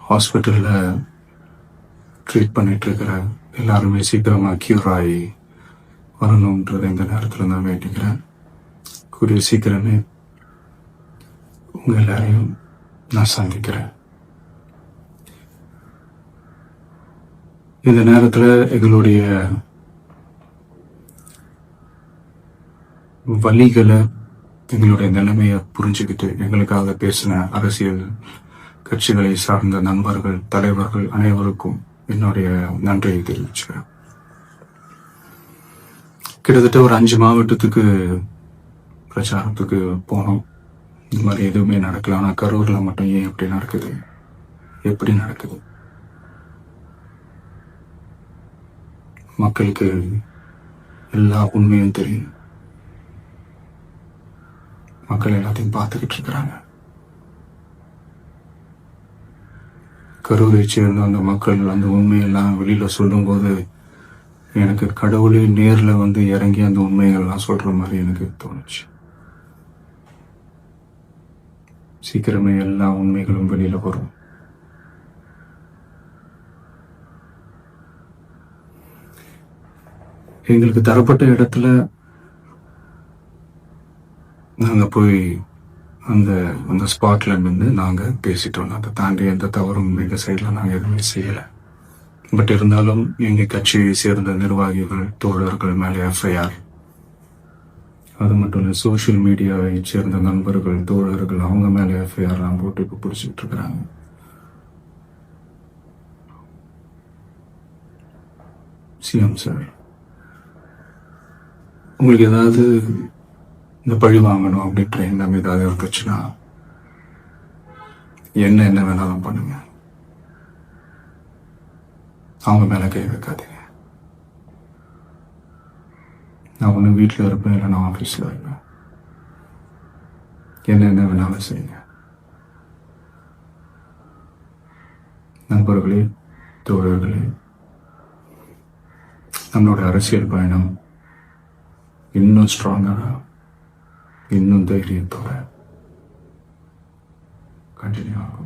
ஹாஸ்பிட்டலில் ட்ரீட் பண்ணிகிட்ருக்கிற எல்லாருமே சீக்கிரமாக க்யூர் ஆகி வரணுன்றதை இந்த நேரத்தில் நான் வேண்டிக்கிறேன். கூடிய சீக்கிரமே உங்கள் எல்லாரையும் நான் சந்திக்கிறேன். இந்த நேரத்தில் எங்களுடைய வழிகளை, எங்களுடைய நிலைமையை புரிஞ்சுக்கிட்டு எங்களுக்காக பேசின அரசியல் கட்சிகளை சார்ந்த நண்பர்கள், தலைவர்கள் அனைவருக்கும் என்னுடைய நன்றியை தெரிவிச்சுக்கிறேன். கிட்டத்தட்ட ஒரு 5 மாவட்டத்துக்கு பிரச்சாரத்துக்கு போனோம். இந்த மாதிரி எதுவுமே நடக்கல. ஆனால் கரூரில் மட்டும் ஏன் எப்படி நடக்குது, எப்படி நடக்குது? மக்களுக்கு எல்லா உண்மையும் தெரியும். மக்கள் எல்லாத்தையும் பார்த்துக்கிட்டு இருக்கிறாங்க. கரூரை சேர்ந்த அந்த மக்கள் அந்த உண்மையெல்லாம் வெளியில சொல்லும்போது எனக்கு கடவுளே நேரில் வந்து இறங்கி அந்த உண்மைகள்லாம் சொல்ற மாதிரி எனக்கு தோணுச்சு. சீக்கிரமே எல்லா உண்மைகளும் வெளியில வரும். எங்களுக்கு தரப்பட்ட இடத்துல நாங்க போய் அந்த ஸ்பாட்ல இருந்து நாங்க பேசிட்டோம். அதை தாண்டி எந்த தவறும் எங்க சைட்ல நாங்க எதுவுமே செய்யல. பட் இருந்தாலும் எங்க கட்சியை சேர்ந்த நிர்வாகிகள், தோழர்கள் மேலே எஃப்ஐஆர், அது மட்டும் இல்லை சோசியல் மீடியாவை சேர்ந்த நண்பர்கள், தோழர்கள் அவங்க மேலே எஃப்ஐஆர்லாம் போட்டு இப்போ பிடிச்சிட்டு இருக்கிறாங்க. சிஎம் சார், உங்களுக்கு ஏதாவது இந்த பழி வாங்கணும் அப்படின்ற எண்ணம் ஏதாவது இருந்துச்சுன்னா என்ன வேணாலும் பண்ணுங்க. அவங்க மேல கை வைக்காதீங்க. நான் ஒன்று வீட்டில் இருப்பேன், இல்லை நான் ஆஃபீஸில் இருப்பேன். என்ன வேணாலும் செய்யுங்க. நண்பர்களே, தோழர்களே, நம்மளோட அரசியல் பயணம் இன்னும் ஸ்ட்ராங்காக, இன்னும் தைரியத்தோட கண்டினியூ ஆகும்.